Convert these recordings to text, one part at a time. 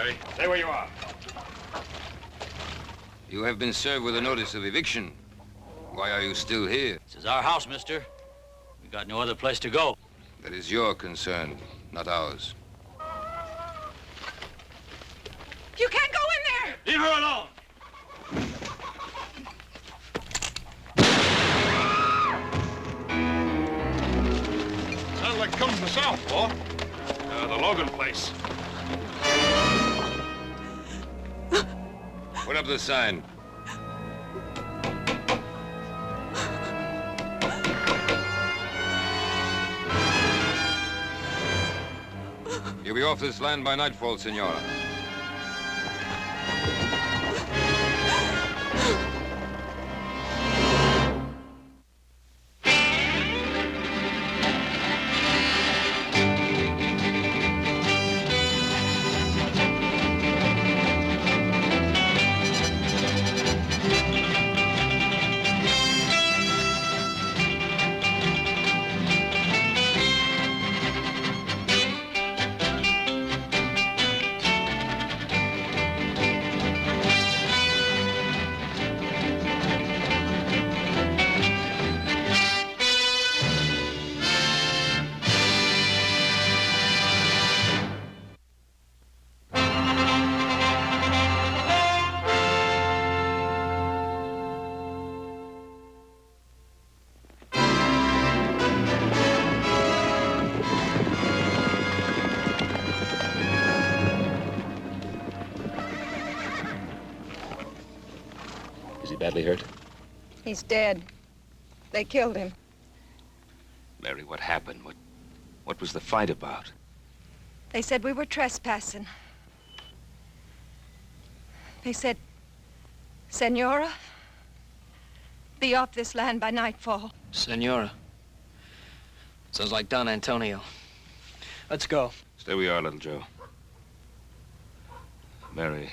Mary. Stay where you are. You have been served with a notice of eviction. Why are you still here? This is our house, mister. We got no other place to go. That is your concern, not ours. You can't go in there! Leave her alone! Sounds like coming from the south, Paul. The Logan place. Put up the sign. You'll be off this land by nightfall, Senora. Badly hurt? He's dead. They killed him. Mary, what happened? What was the fight about? They said we were trespassing. They said, Senora, be off this land by nightfall. Senora. Sounds like Don Antonio. Let's go. Stay where you are, little Joe. Mary,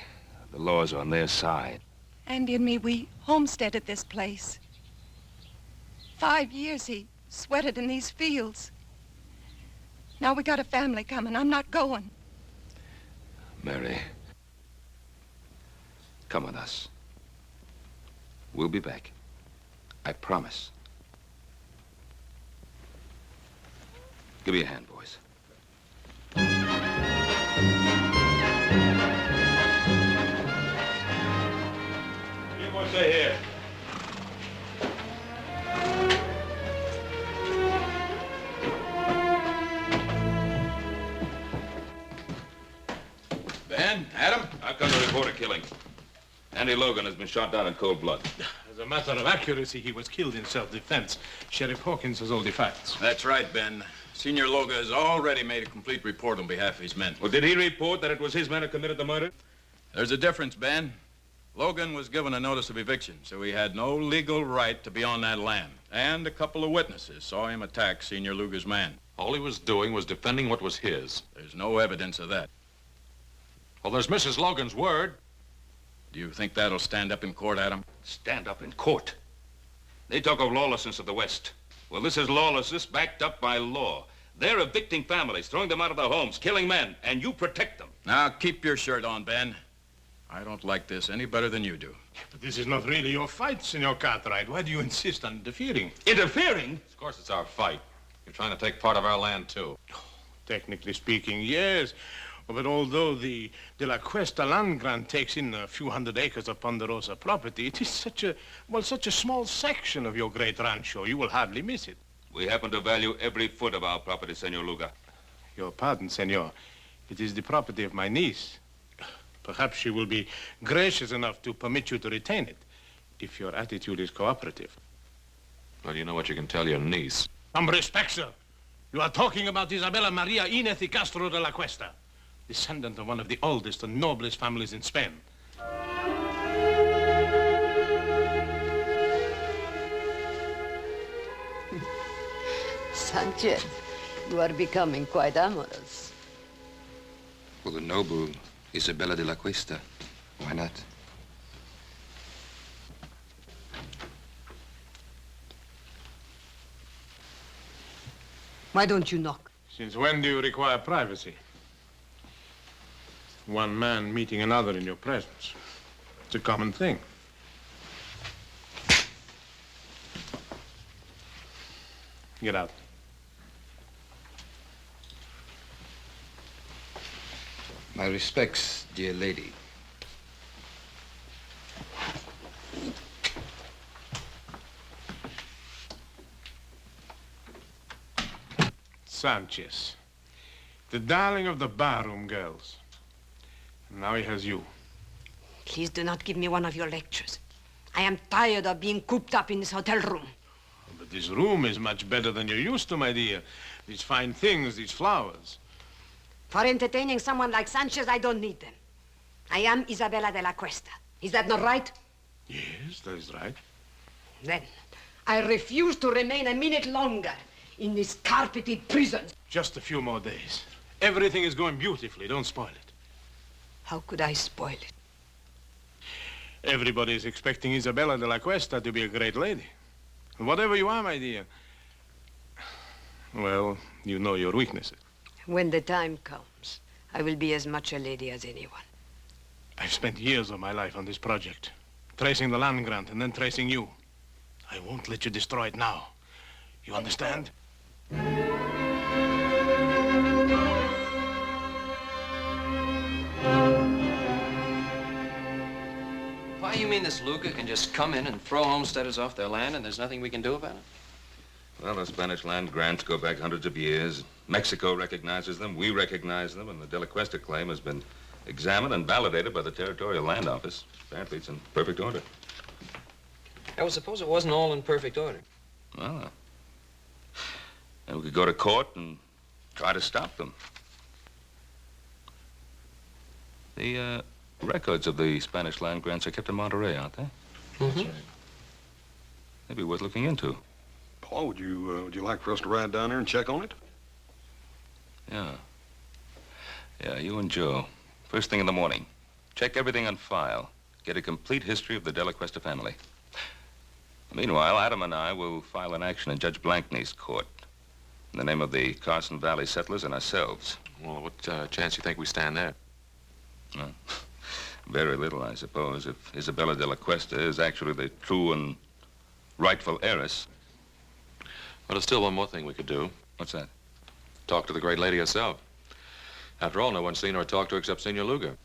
the law's on their side. Andy and me, we homesteaded this place. 5 years he sweated in these fields. Now we got a family coming. I'm not going. Mary, come with us. We'll be back. I promise. Give me a hand, boys. Stay here. Ben, Adam, I've come to report a killing. Andy Logan has been shot down in cold blood. As a matter of accuracy, he was killed in self-defense. Sheriff Hawkins has all the facts. That's right, Ben. Senior Logan has already made a complete report on behalf of his men. Well, did he report that it was his men who committed the murder? There's a difference, Ben. Logan was given a notice of eviction, so he had no legal right to be on that land. And a couple of witnesses saw him attack Senior Luger's man. All he was doing was defending what was his. There's no evidence of that. Well, there's Mrs. Logan's word. Do you think that'll stand up in court, Adam? Stand up in court. They talk of lawlessness of the West. Well, this is lawlessness backed up by law. They're evicting families, throwing them out of their homes, killing men, and you protect them. Now, keep your shirt on, Ben. I don't like this any better than you do. But this is not really your fight, Senor Cartwright. Why do you insist on interfering? Interfering? Of course it's our fight. You're trying to take part of our land, too. Technically speaking, yes. But although the De La Cuesta land grant takes in a few hundred acres of Ponderosa property, it is such a small section of your great rancho, you will hardly miss it. We happen to value every foot of our property, Senor Luga. Your pardon, senor. It is the property of my niece. Perhaps she will be gracious enough to permit you to retain it, if your attitude is cooperative. Well, you know what you can tell your niece. Some respect, sir. You are talking about Isabella Maria Inez y Castro de la Cuesta, descendant of one of the oldest and noblest families in Spain. Sanchez, you are becoming quite amorous. For the noble Isabella de la Cuesta. Why not? Why don't you knock? Since when do you require privacy? One man meeting another in your presence. It's a common thing. Get out. My respects, dear lady. Sanchez, the darling of the barroom girls. And now he has you. Please do not give me one of your lectures. I am tired of being cooped up in this hotel room. But this room is much better than you're used to, my dear. These fine things, these flowers. For entertaining someone like Sanchez, I don't need them. I am Isabella de la Cuesta. Is that not right? Yes, that is right. Then, I refuse to remain a minute longer in this carpeted prison. Just a few more days. Everything is going beautifully. Don't spoil it. How could I spoil it? Everybody is expecting Isabella de la Cuesta to be a great lady. And whatever you are, my dear, well, you know your weaknesses. When the time comes, I will be as much a lady as anyone. I've spent years of my life on this project, tracing the land grant and then tracing you. I won't let you destroy it now. You understand? Why, you mean this Luca can just come in and throw homesteaders off their land and there's nothing we can do about it? Well, the Spanish land grants go back hundreds of years. Mexico recognizes them, we recognize them, and the De La Cuesta claim has been examined and validated by the Territorial Land Office. Apparently, it's in perfect order. I would suppose it wasn't all in perfect order. Well, and we could go to court and try to stop them. The records of the Spanish land grants are kept in Monterey, aren't they? Mm-hmm. Maybe worth looking into. Paul, would you like for us to ride down there and check on it? Yeah. Yeah, you and Joe. First thing in the morning. Check everything on file. Get a complete history of the De La Cuesta family. Meanwhile, Adam and I will file an action in Judge Blankney's court in the name of the Carson Valley settlers and ourselves. Well, what chance do you think we stand there? Well, very little, I suppose, if Isabella de la Cuesta is actually the true and rightful heiress. Well, there's still one more thing we could do. What's that? Talk to the great lady herself. After all, no one's seen her or talked to her except Senor Luger.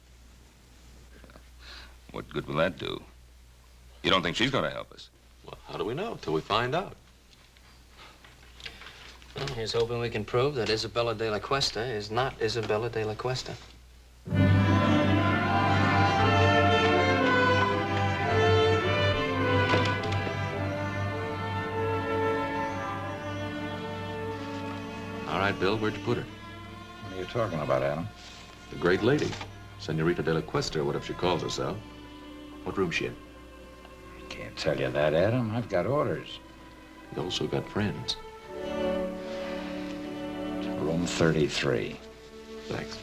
What good will that do? You don't think she's going to help us? Well, how do we know till we find out? Well, here's hoping we can prove that Isabella de la Cuesta is not Isabella de la Cuesta. All right, Bill, where'd you put her? What are you talking about, Adam? The great lady. Senorita de la Cuesta, or whatever she calls herself. What room's she in? Can't tell you that, Adam. I've got orders. You also got friends. Room 33. Thanks.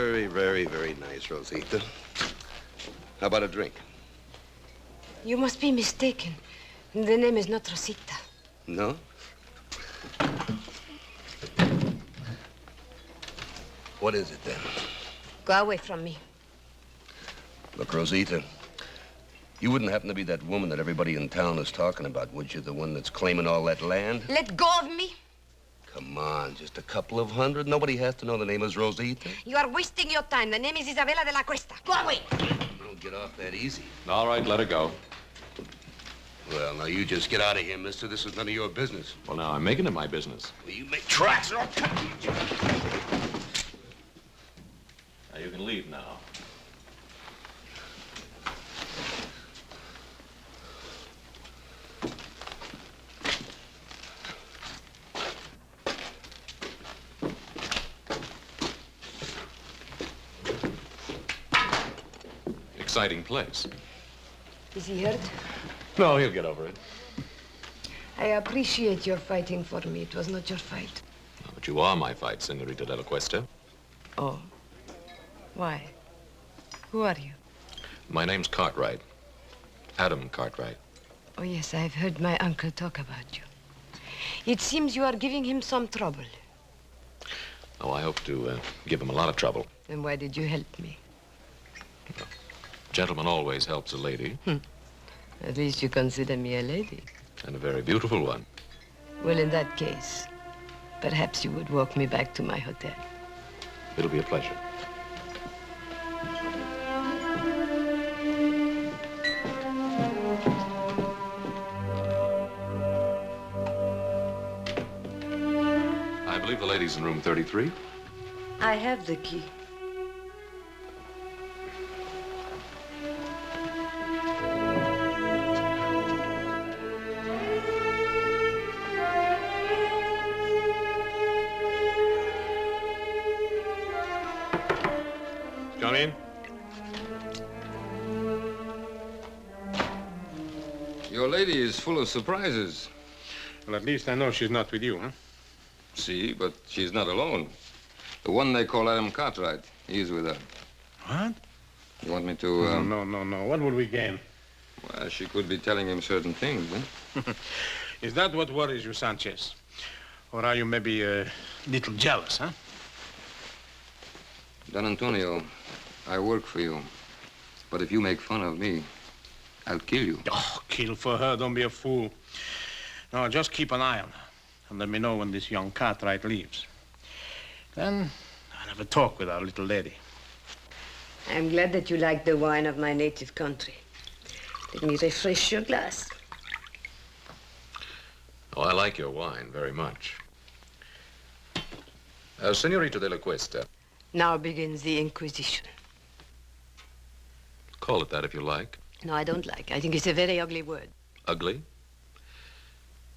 Very, very, very nice, Rosita. How about a drink? You must be mistaken. The name is not Rosita. No? What is it, then? Go away from me. Look, Rosita, you wouldn't happen to be that woman that everybody in town is talking about, would you? The one that's claiming all that land? Let go of me. Come on, just a couple of hundred. Nobody has to know the name is Rosita. You are wasting your time. The name is Isabella de la Cuesta. Go away. You don't get off that easy. All right, let her go. Well, now you just get out of here, mister. This is none of your business. Well, now, I'm making it my business. Well, you make tracks or I'll cut you. Now, you can leave now. Exciting place. Is he hurt? No, he'll get over it. I appreciate your fighting for me. It was not your fight. But you are my fight, Senorita de la Cuesta. Oh. Why? Who are you? My name's Cartwright. Adam Cartwright. Oh, yes, I've heard my uncle talk about you. It seems you are giving him some trouble. Oh, I hope to give him a lot of trouble. Then why did you help me? Gentleman always helps a lady. At least you consider me a lady. And a very beautiful one. Well, in that case, perhaps you would walk me back to my hotel. It'll be a pleasure. I believe the lady's in room 33. I have the key. Come in. Your lady is full of surprises. Well, at least I know she's not with you, huh? See, but she's not alone. The one they call Adam Cartwright, he's with her. What? You want me to, No. What will we gain? Well, she could be telling him certain things, eh? Is that what worries you, Sanchez? Or are you maybe a little jealous, huh? Don Antonio, I work for you. But if you make fun of me, I'll kill you. Oh, kill for her. Don't be a fool. No, just keep an eye on her. And let me know when this young Cartwright leaves. Then I'll have a talk with our little lady. I'm glad that you like the wine of my native country. Let me refresh your glass. Oh, I like your wine very much. Senorita de la Cuesta. Now begins the Inquisition. Call it that if you like. No, I don't like. I think it's a very ugly word. Ugly?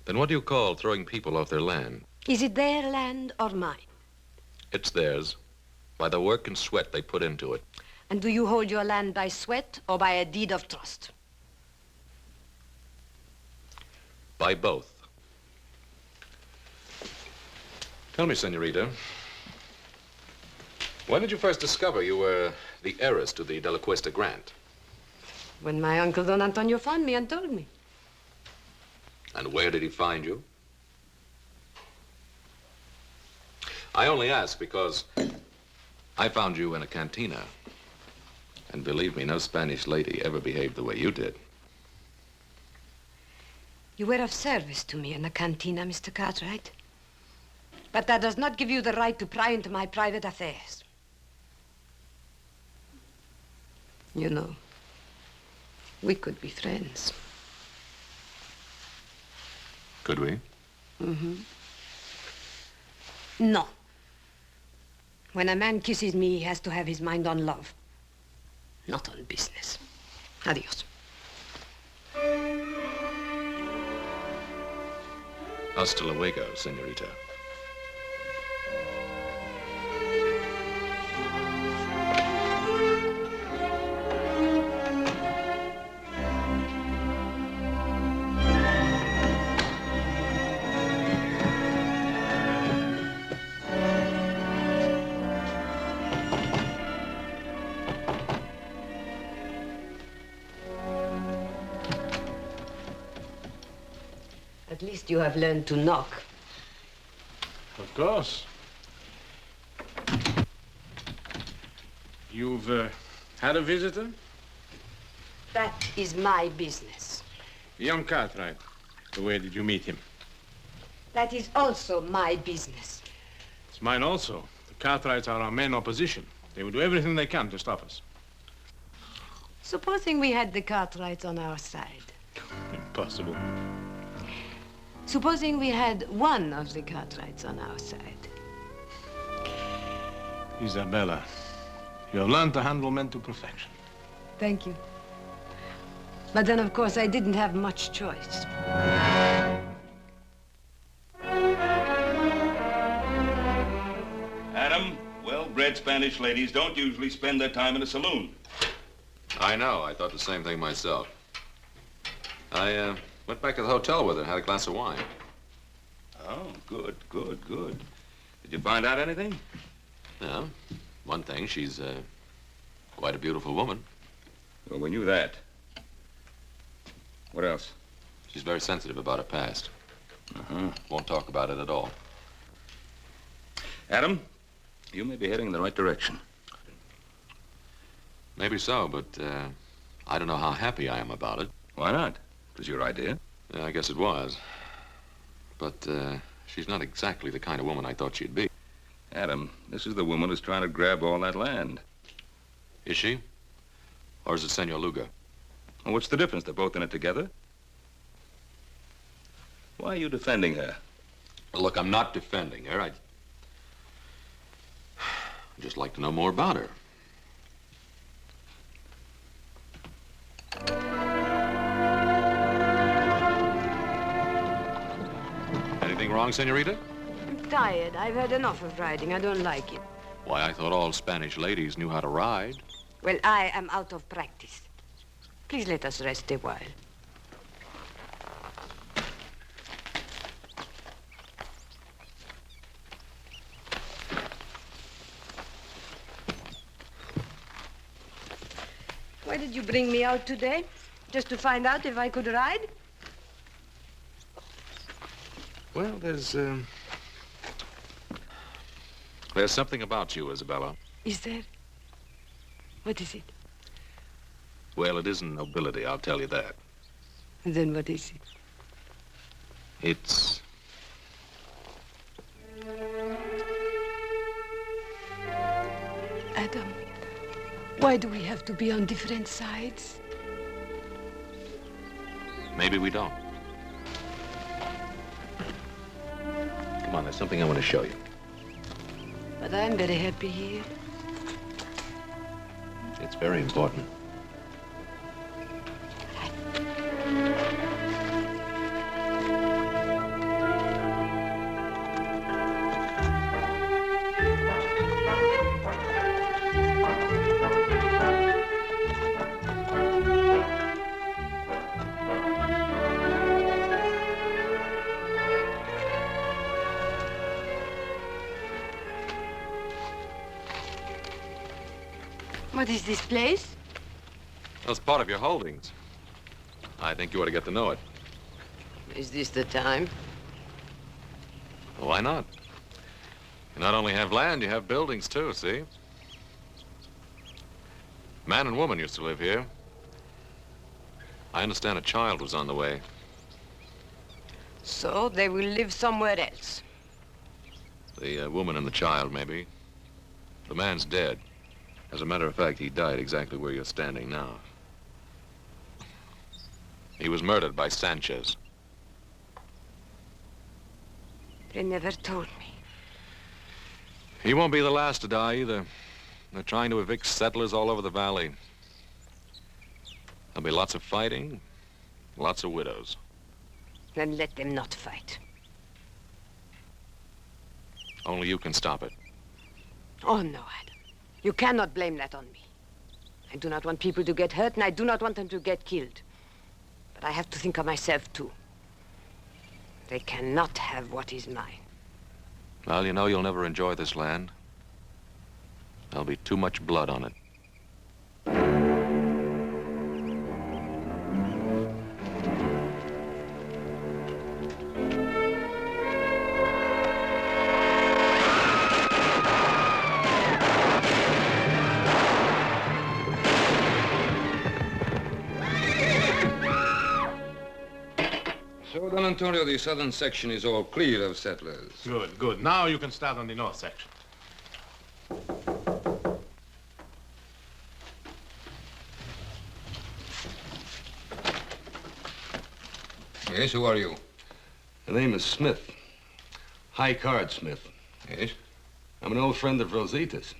Then what do you call throwing people off their land? Is it their land or mine? It's theirs, by the work and sweat they put into it. And do you hold your land by sweat or by a deed of trust? By both. Tell me, Senorita, when did you first discover you were the heiress to the De La Cuesta grant? When my uncle Don Antonio found me and told me. And where did he find you? I only ask because I found you in a cantina. And believe me, no Spanish lady ever behaved the way you did. You were of service to me in the cantina, Mr. Cartwright. But that does not give you the right to pry into my private affairs. You know, we could be friends. Could we? Mm-hmm. No. When a man kisses me, he has to have his mind on love, not on business. Adios. Hasta luego, senorita. At least you have learned to knock. Of course. You've had a visitor? That is my business. Young Cartwright. Where did you meet him? That is also my business. It's mine also. The Cartwrights are our main opposition. They will do everything they can to stop us. Supposing we had the Cartwrights on our side. Impossible. Supposing we had one of the Cartwrights on our side. Isabella, you have learned to handle men to perfection. Thank you. But then, of course, I didn't have much choice. Adam, well-bred Spanish ladies don't usually spend their time in a saloon. I know. I thought the same thing myself. I went back to the hotel with her and had a glass of wine. Oh, good, good, good. Did you find out anything? Yeah. One thing, she's quite a beautiful woman. Well, we knew that. What else? She's very sensitive about her past. Uh-huh. Won't talk about it at all. Adam, you may be heading in the right direction. Maybe so, but I don't know how happy I am about it. Why not? It was your idea. Yeah, I guess it was. But she's not exactly the kind of woman I thought she'd be. Adam, this is the woman who's trying to grab all that land. Is she? Or is it Senor Luga? Well, what's the difference? They're both in it together. Why are you defending her? Well, look, I'm not defending her. I'd just like to know more about her. Anything wrong, senorita? I'm tired. I've had enough of riding. I don't like it. Why, I thought all Spanish ladies knew how to ride. Well, I am out of practice. Please let us rest a while. Why did you bring me out today? Just to find out if I could ride? Well, there's something about you, Isabella. Is there? What is it? Well, it isn't nobility, I'll tell you that. Then what is it? It's... Adam, why do we have to be on different sides? Maybe we don't. Come on, there's something I want to show you. But I'm very happy here. It's very important. What is this place? That's part of your holdings. I think you ought to get to know it. Is this the time? Well, why not? You not only have land, you have buildings, too, see? Man and woman used to live here. I understand a child was on the way. So they will live somewhere else. The woman and the child, maybe. The man's dead. As a matter of fact, he died exactly where you're standing now. He was murdered by Sanchez. They never told me. He won't be the last to die, either. They're trying to evict settlers all over the valley. There'll be lots of fighting, lots of widows. Then let them not fight. Only you can stop it. Oh, no, Adam. You cannot blame that on me. I do not want people to get hurt, and I do not want them to get killed. But I have to think of myself, too. They cannot have what is mine. Well, you know you'll never enjoy this land. There'll be too much blood on it. So, Don Antonio, the southern section is all clear of settlers. Good, good. Now you can start on the north section. Yes, who are you? The name is Smith. High Card Smith. Yes? I'm an old friend of Rosita's.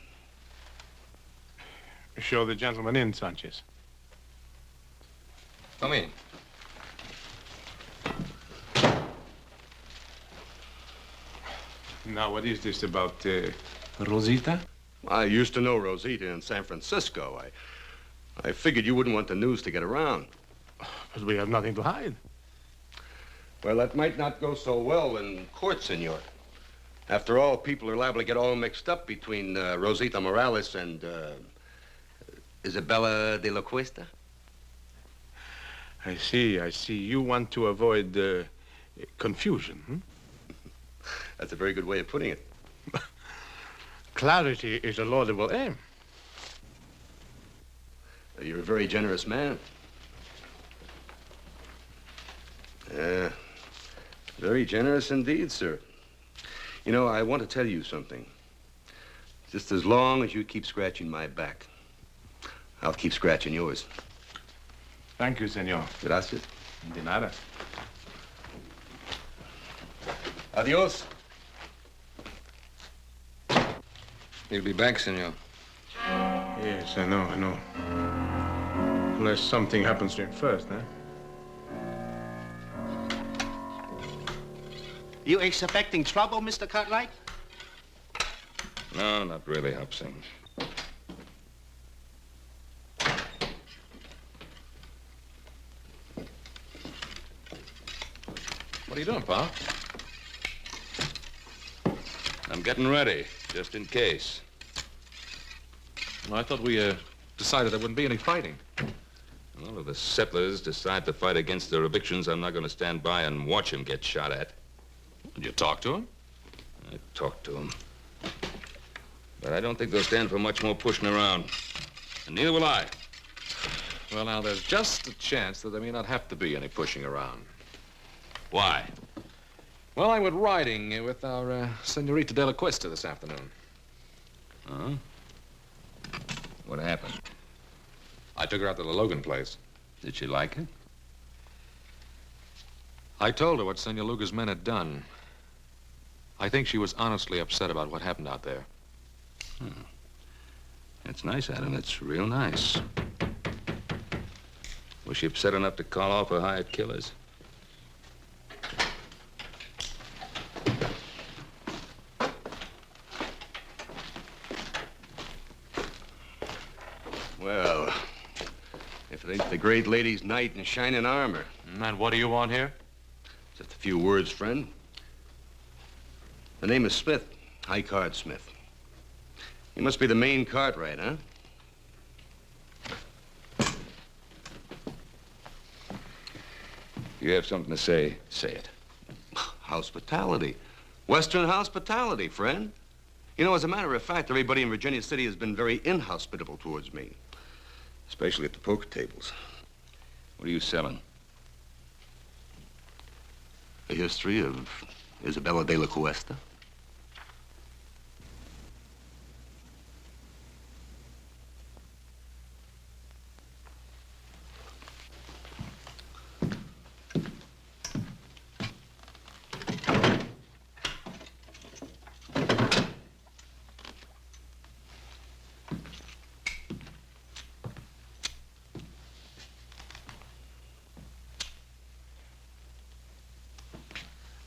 Show the gentleman in, Sanchez. Come in. Now, what is this about Rosita? I used to know Rosita in San Francisco. I figured you wouldn't want the news to get around. But we have nothing to hide. Well, that might not go so well in court, senor. After all, people are liable to get all mixed up between Rosita Morales and Isabella de la Cuesta. I see, I see. You want to avoid confusion, hmm? That's a very good way of putting it. Clarity is a laudable aim. You're a very generous man. Very generous indeed, sir. You know, I want to tell you something. Just as long as you keep scratching my back, I'll keep scratching yours. Thank you, senor. Gracias. De nada. Adios. He'll be back, senor. Yes, I know, I know. Unless something happens to him first, eh? You expecting trouble, Mr. Cartwright? No, not really, Hobson. What are you doing, Pa? I'm getting ready, just in case. I thought we decided there wouldn't be any fighting. Well, if the settlers decide to fight against their evictions, I'm not going to stand by and watch them get shot at. Did you talk to him? I talked to them. But I don't think they'll stand for much more pushing around. And neither will I. Well, now, there's just a chance that there may not have to be any pushing around. Why? Well, I went riding with our Senorita de la Cuesta this afternoon. Huh? What happened? I took her out to the Logan place. Did she like it? I told her what Senor Luga's men had done. I think she was honestly upset about what happened out there. That's nice, Adam. That's real nice. Was she upset enough to call off her hired killers? Well, if it ain't the great lady's knight in shining armor. And what do you want here? Just a few words, friend. The name is Smith, High Card Smith. You must be the main Cartwright, huh? You have something to say, say it. Hospitality. Western hospitality, friend. You know, as a matter of fact, everybody in Virginia City has been very inhospitable towards me. Especially at the poker tables. What are you selling? A history of Isabella de la Cuesta.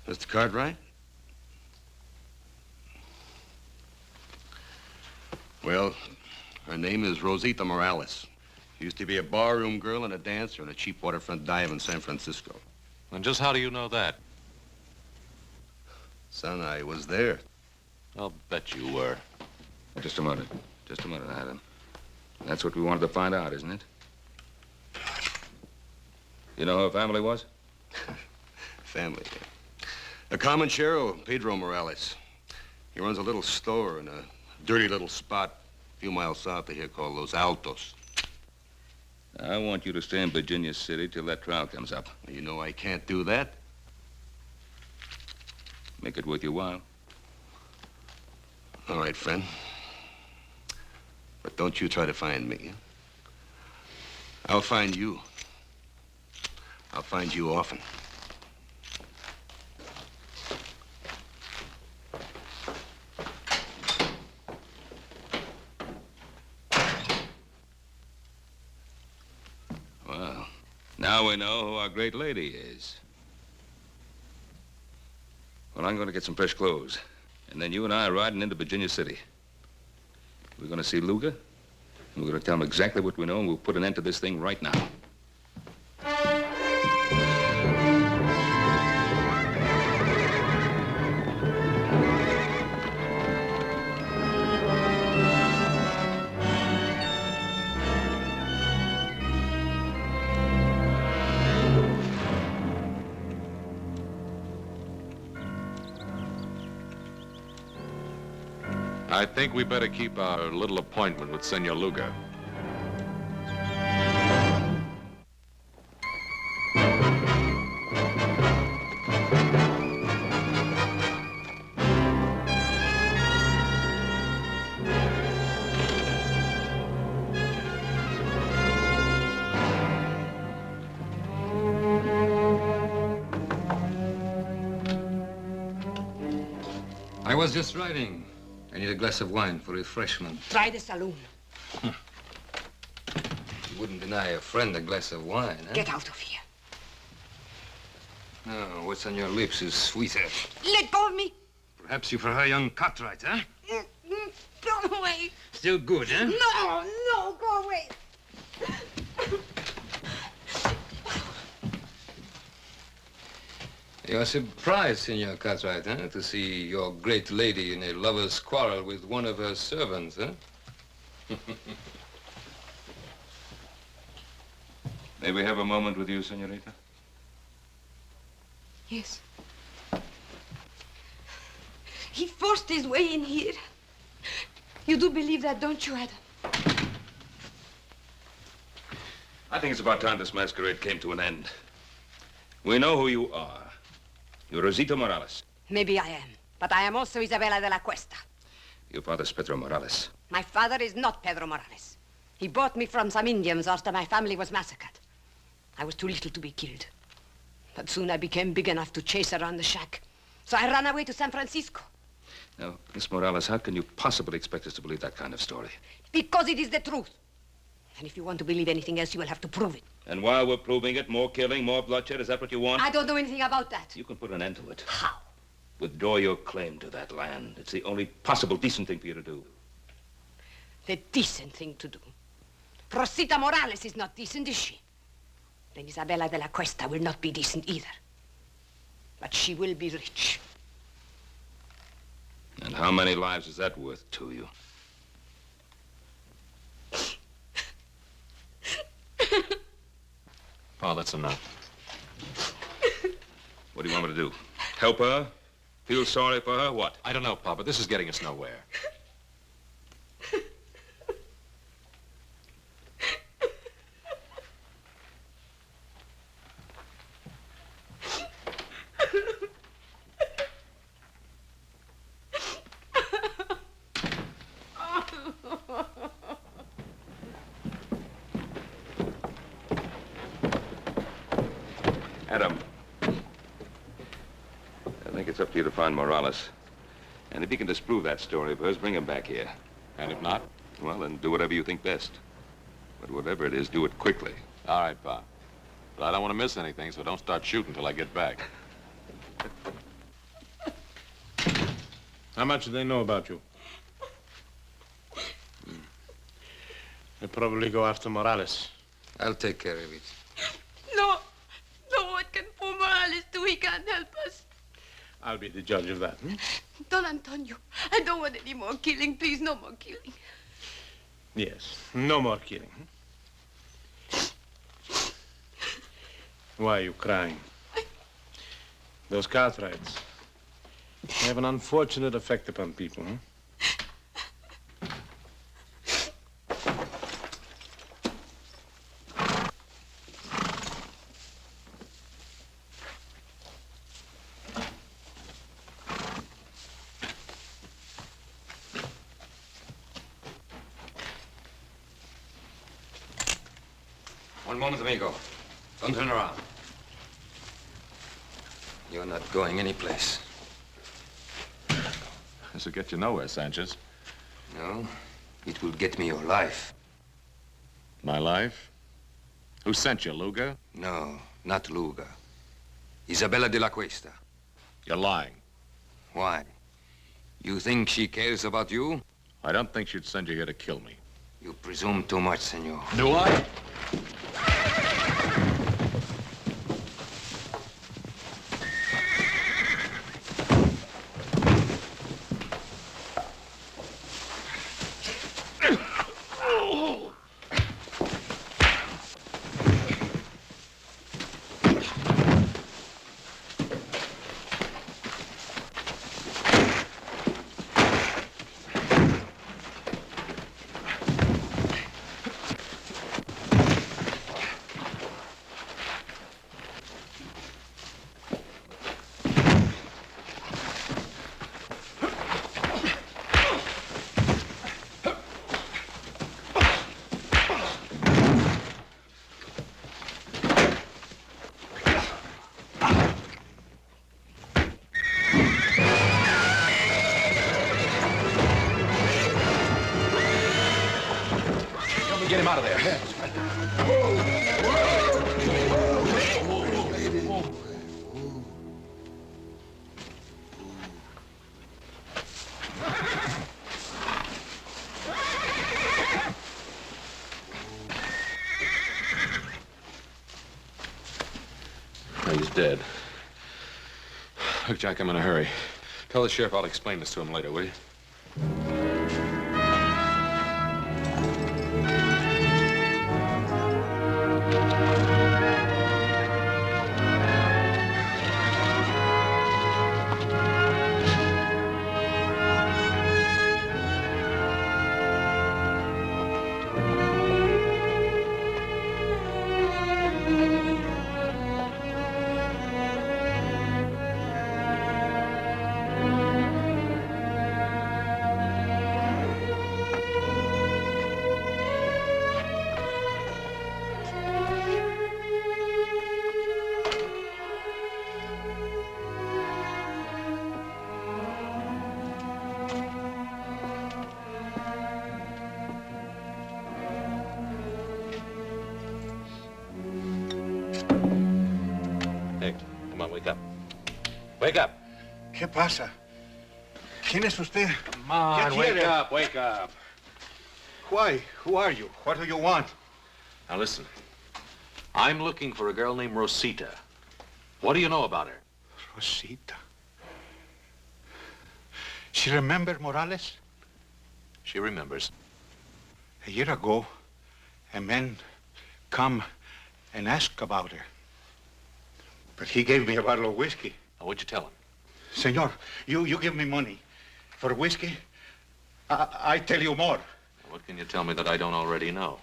Mr. Cartwright? Well, her name is Rosita Morales. She used to be a barroom girl and a dancer in a cheap waterfront dive in San Francisco. And just how do you know that? Son, I was there. I'll bet you were. Just a minute. Just a minute, Adam. That's what we wanted to find out, isn't it? You know who her family was? Family, yeah. A common shero, Pedro Morales. He runs a little store in a dirty little spot a few miles south of here called Los Altos. I want you to stay in Virginia City till that trial comes up. You know I can't do that. Make it worth your while. All right, friend. But don't you try to find me. I'll find you. I'll find you often. Well, now we know who our great lady is. Well, I'm going to get some fresh clothes. And then you and I are riding into Virginia City. We're going to see Luga, and we're going to tell him exactly what we know, and we'll put an end to this thing right now. I think we better keep our little appointment with Senor Luga. I was just riding. I need a glass of wine for refreshment. Try the saloon. You wouldn't deny a friend a glass of wine, huh? Get out of here. No, what's on your lips is sweeter. Let go of me. Perhaps you prefer young Cartwrights, huh? Go away. Still good, huh? No, no, go away. You're surprised, Senor Cartwright, huh? To see your great lady in a lover's quarrel with one of her servants, huh? May we have a moment with you, senorita? Yes. He forced his way in here. You do believe that, don't you, Adam? I think it's about time this masquerade came to an end. We know who you are. You're Rosita Morales. Maybe I am, but I am also Isabella de la Cuesta. Your father's Pedro Morales. My father is not Pedro Morales. He bought me from some Indians after my family was massacred. I was too little to be killed. But soon I became big enough to chase around the shack. So I ran away to San Francisco. Now, Miss Morales, how can you possibly expect us to believe that kind of story? Because it is the truth. And if you want to believe anything else, you will have to prove it. And while we're proving it, more killing, more bloodshed, is that what you want? I don't know anything about that. You can put an end to it. How? Withdraw your claim to that land. It's the only possible decent thing for you to do. The decent thing to do. Rosita Morales is not decent, is she? Then Isabella de la Cuesta will not be decent either. But she will be rich. And how many lives is that worth to you? Pa, that's enough. What do you want me to do? Help her? Feel sorry for her? What? I don't know, Pa, but this is getting us nowhere. Adam, I think it's up to you to find Morales. And if you can disprove that story of hers, bring him back here. And if not? Well, then do whatever you think best. But whatever it is, do it quickly. All right, Pa. But I don't want to miss anything, so don't start shooting till I get back. How much do they know about you? They probably go after Morales. I'll take care of it. No. No, what can poor Morales do? He can't help us. I'll be the judge of that. Don Antonio, I don't want any more killing. Please, no more killing. Yes, no more killing. Why are you crying? Those Cartwrights, they have an unfortunate effect upon people, huh? One moment, amigo. Don't turn around. You're not going anyplace. This will get you nowhere, Sanchez. No, it will get me your life. My life? Who sent you, Luga? No, not Luga. Isabella de la Cuesta. You're lying. Why? You think she cares about you? I don't think she'd send you here to kill me. You presume too much, senor. Do I? Get him out of there. No, he's dead. Look, Jack, I'm in a hurry. Tell the sheriff I'll explain this to him later, will you? Wake up. ¿Qué pasa? ¿Quién es usted? Come on, wake up, wake up. Why? Who are you? What do you want? Now listen. I'm looking for a girl named Rosita. What do you know about her? Rosita. She remember Morales? She remembers. A year ago, a man come and ask about her. But he gave me a bottle of whiskey. Now, what'd you tell him? Senor, you give me money for whiskey. I tell you more. What can you tell me that I don't already know?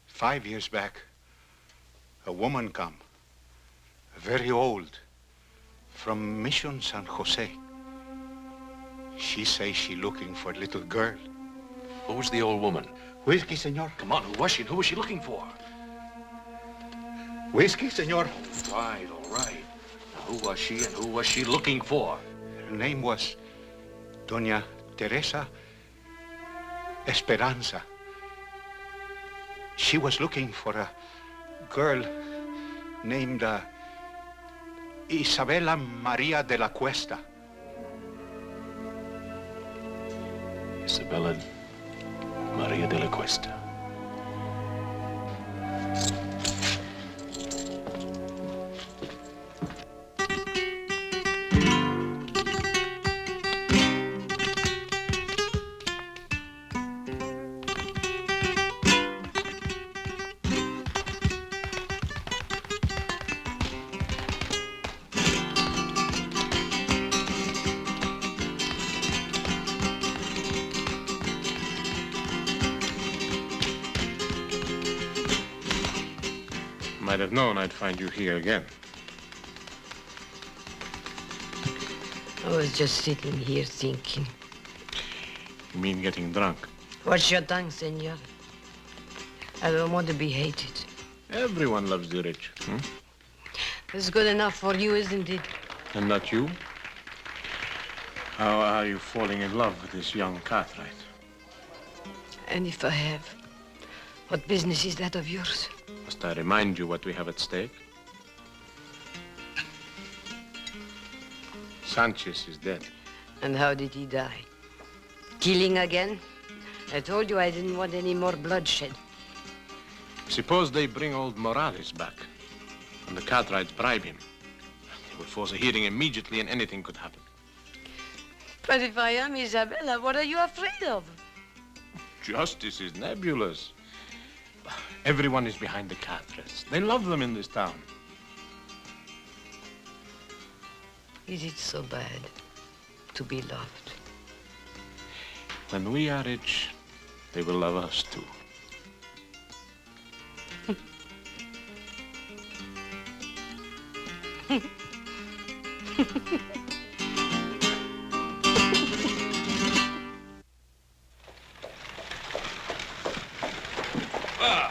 5 years back, a woman come, very old, from Mission San Jose. She say she looking for a little girl. Who was the old woman? Whiskey, senor. Come on, who was she and who was she looking for? Whiskey, senor. All right. Now, who was she and who was she looking for? Her name was Doña Teresa Esperanza. She was looking for a girl named Isabella Maria de la Cuesta. Isabella Maria de la Cuesta. Might have known I'd find you here again. I was just sitting here thinking. You mean getting drunk? Watch your tongue, senor. I don't want to be hated. Everyone loves the rich. It's good enough for you, isn't it? And not you? How are you falling in love with this young Cartwright? And if I have, what business is that of yours? Must I remind you what we have at stake? Sanchez is dead. And how did he die? Killing again? I told you I didn't want any more bloodshed. Suppose they bring old Morales back, and the Cartwrights bribe him. They will force a hearing immediately, and anything could happen. But if I am Isabella, what are you afraid of? Justice is nebulous. Everyone is behind the Cartwrights. They love them in this town. Is it so bad to be loved? When we are rich, they will love us too.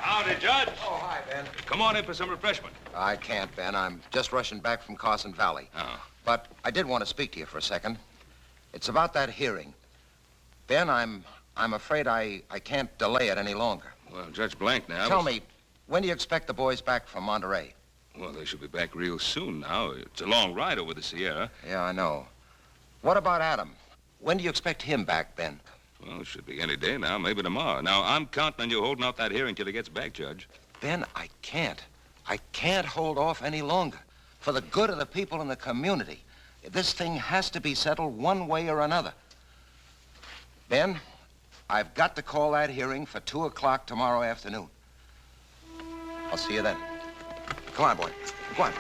Howdy, Judge. Oh, hi, Ben. Come on in for some refreshment. I can't, Ben. I'm just rushing back from Carson Valley. Oh. But I did want to speak to you for a second. It's about that hearing. Ben, I'm afraid I can't delay it any longer. Well, Judge Blank now... Tell me, when do you expect the boys back from Monterey? Well, they should be back real soon now. It's a long ride over the Sierra. Yeah, I know. What about Adam? When do you expect him back, Ben? Well, it should be any day now, maybe tomorrow. Now, I'm counting on you holding out that hearing till he gets back, Judge. Ben, I can't. I can't hold off any longer. For the good of the people in the community, this thing has to be settled one way or another. Ben, I've got to call that hearing for 2 o'clock tomorrow afternoon. I'll see you then. Come on, boy. Come on.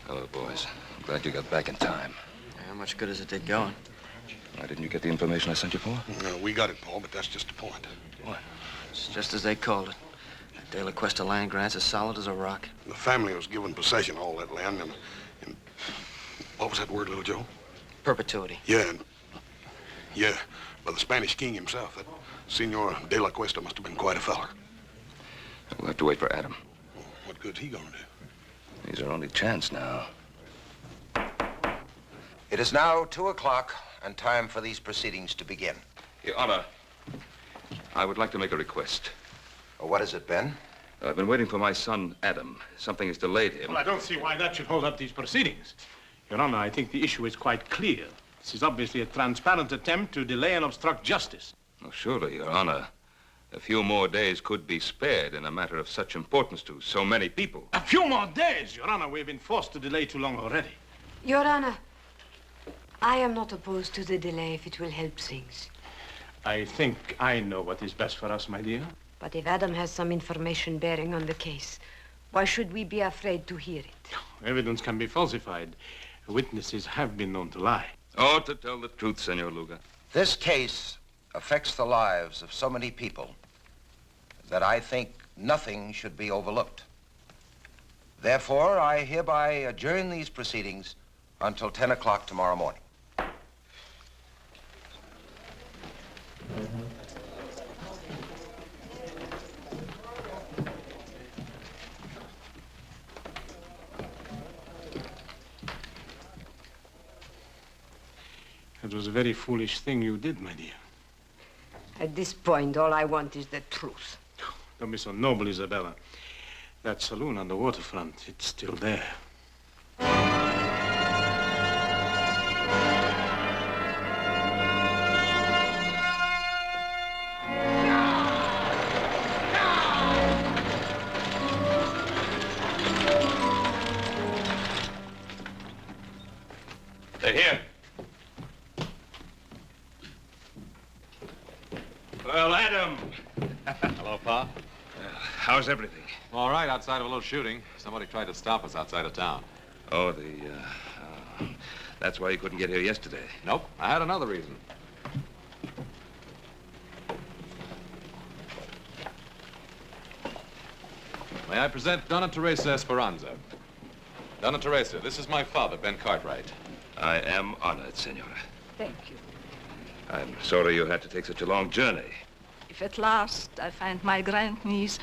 Hello, boys. I'm glad you got back in time. How much good does it take going? Why didn't you get the information I sent you for? No, we got it, Paul, but that's just the point. What? It's just as they called it. That De La Cuesta land grant's as solid as a rock. The family was given possession of all that land, and what was that word, little Joe? Perpetuity. Yeah, by the Spanish king himself. That Senor De La Cuesta must have been quite a feller. We'll have to wait for Adam. What good's he gonna do? He's our only chance now. It is now 2 o'clock and time for these proceedings to begin. Your Honor, I would like to make a request. What is it, Ben? I've been waiting for my son, Adam. Something has delayed him. Well, I don't see why that should hold up these proceedings. Your Honor, I think the issue is quite clear. This is obviously a transparent attempt to delay and obstruct justice. Oh, surely, Your Honor. A few more days could be spared in a matter of such importance to so many people. A few more days, Your Honor. We've been forced to delay too long already. Your Honor, I am not opposed to the delay if it will help things. I think I know what is best for us, my dear. But if Adam has some information bearing on the case, why should we be afraid to hear it? Evidence can be falsified. Witnesses have been known to lie. Oh, to tell the truth, Senor Luga. This case affects the lives of so many people that I think nothing should be overlooked. Therefore, I hereby adjourn these proceedings until 10 o'clock tomorrow morning. It was a very foolish thing you did, my dear. At this point, all I want is the truth. Don't be so noble, Isabella. That saloon on the waterfront, it's still there. They're here. Well, Adam. Hello, Pa. How's everything? All right, outside of a little shooting. Somebody tried to stop us outside of town. Oh, that's why you couldn't get here yesterday. Nope, I had another reason. May I present Donna Teresa Esperanza? Donna Teresa, this is my father, Ben Cartwright. I am honored, Senora. Thank you. I'm sorry you had to take such a long journey. If at last I find my grandniece,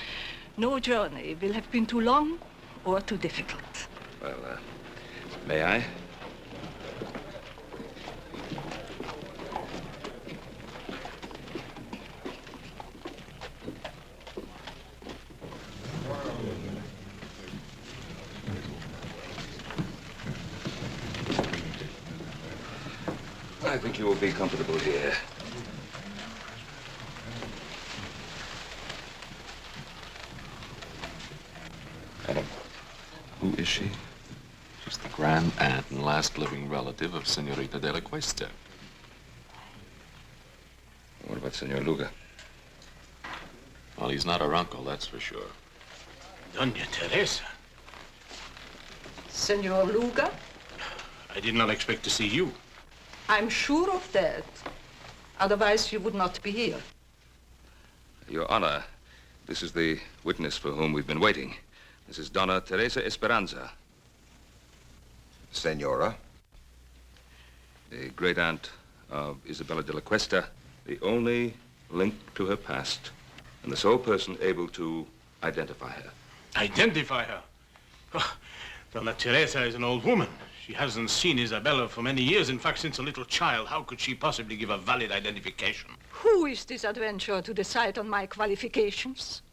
no journey will have been too long or too difficult. Well, may I? I think you will be comfortable here. Adam, who is she? She's the grand aunt and last living relative of Senorita de la Cuesta. What about Senor Luga? Well, he's not her uncle, that's for sure. Doña Teresa. Senor Luga? I did not expect to see you. I'm sure of that. Otherwise, you would not be here. Your Honor, this is the witness for whom we've been waiting. This is Donna Teresa Esperanza. Senora? The great aunt of Isabella de la Cuesta, the only link to her past, and the sole person able to identify her. Identify her? Oh, Donna Teresa is an old woman. She hasn't seen Isabella for many years. In fact, since a little child. How could she possibly give a valid identification? Who is this adventurer to decide on my qualifications?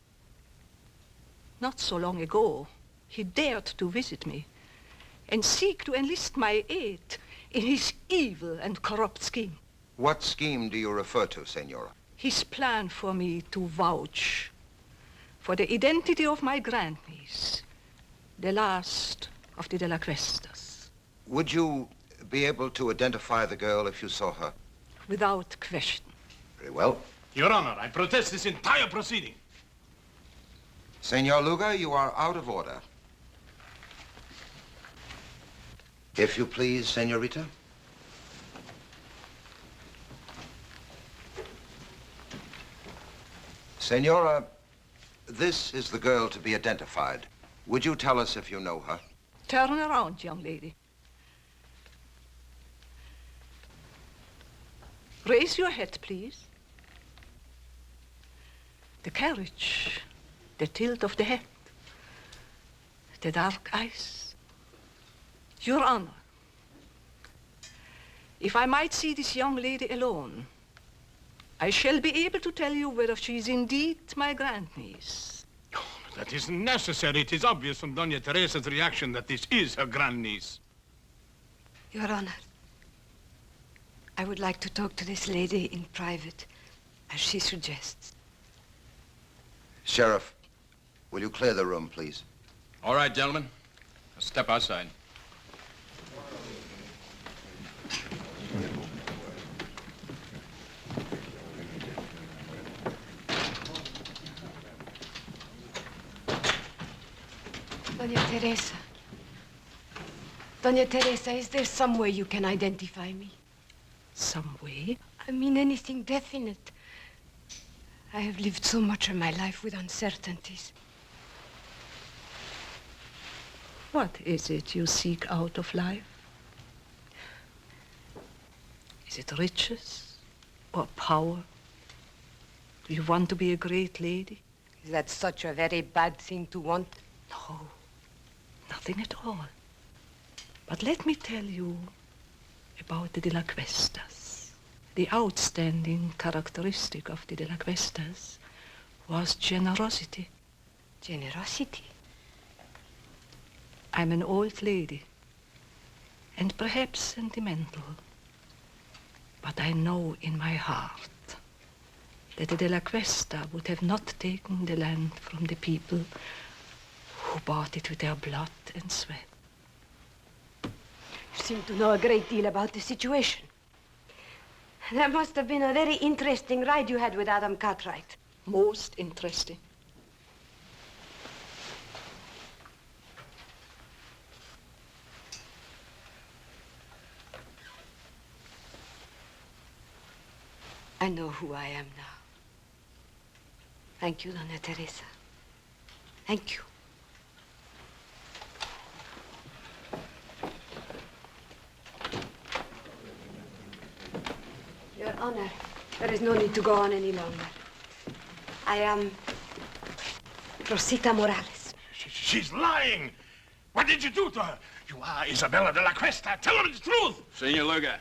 Not so long ago, he dared to visit me and seek to enlist my aid in his evil and corrupt scheme. What scheme do you refer to, Senora? His plan for me to vouch for the identity of my grandniece, the last of the De La Cuestas. Would you be able to identify the girl if you saw her? Without question. Very well. Your Honor, I protest this entire proceeding. Senor Luga, you are out of order. If you please, Senorita. Senora, this is the girl to be identified. Would you tell us if you know her? Turn around, young lady. Raise your head, please. The carriage, the tilt of the head, the dark eyes. Your Honor, if I might see this young lady alone, I shall be able to tell you whether she is indeed my grandniece. Oh, that isn't necessary. It is obvious from Doña Teresa's reaction that this is her grandniece. Your Honor, I would like to talk to this lady in private, as she suggests. Sheriff, will you clear the room, please? All right, gentlemen. Step outside. Doña Teresa. Doña Teresa, is there some way you can identify me? Some way? I mean anything definite. I have lived so much of my life with uncertainties. What is it you seek out of life? Is it riches or power? Do you want to be a great lady? Is that such a very bad thing to want? No, nothing at all. But let me tell you about the De La Cuestas. The outstanding characteristic of the De La Cuestas was generosity. Generosity? I'm an old lady, and perhaps sentimental, but I know in my heart that the De La Cuesta would have not taken the land from the people who bought it with their blood and sweat. You seem to know a great deal about the situation. That must have been a very interesting ride you had with Adam Cartwright. Most interesting. I know who I am now. Thank you, Donna Teresa. Thank you. Honor, there is no need to go on any longer. I am Rosita Morales. She's lying. What did you do to her? You are Isabella de la Cuesta. Tell her the truth. Senor Luga,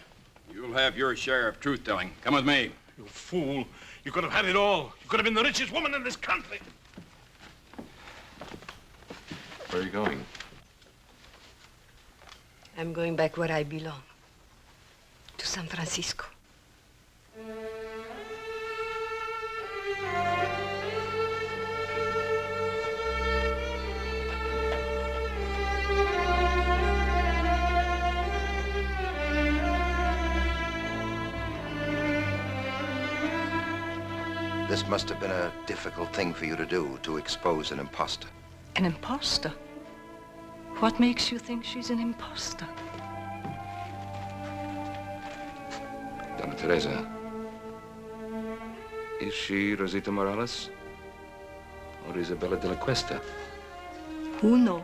you'll have your share of truth-telling. Come with me. You fool. You could have had it all. You could have been the richest woman in this country. Where are you going? I'm going back where I belong. To San Francisco. This must have been a difficult thing for you to do, to expose an imposter. An imposter? What makes you think she's an imposter? Donna Teresa, is she Rosita Morales or Isabella de la Cuesta? Who knows?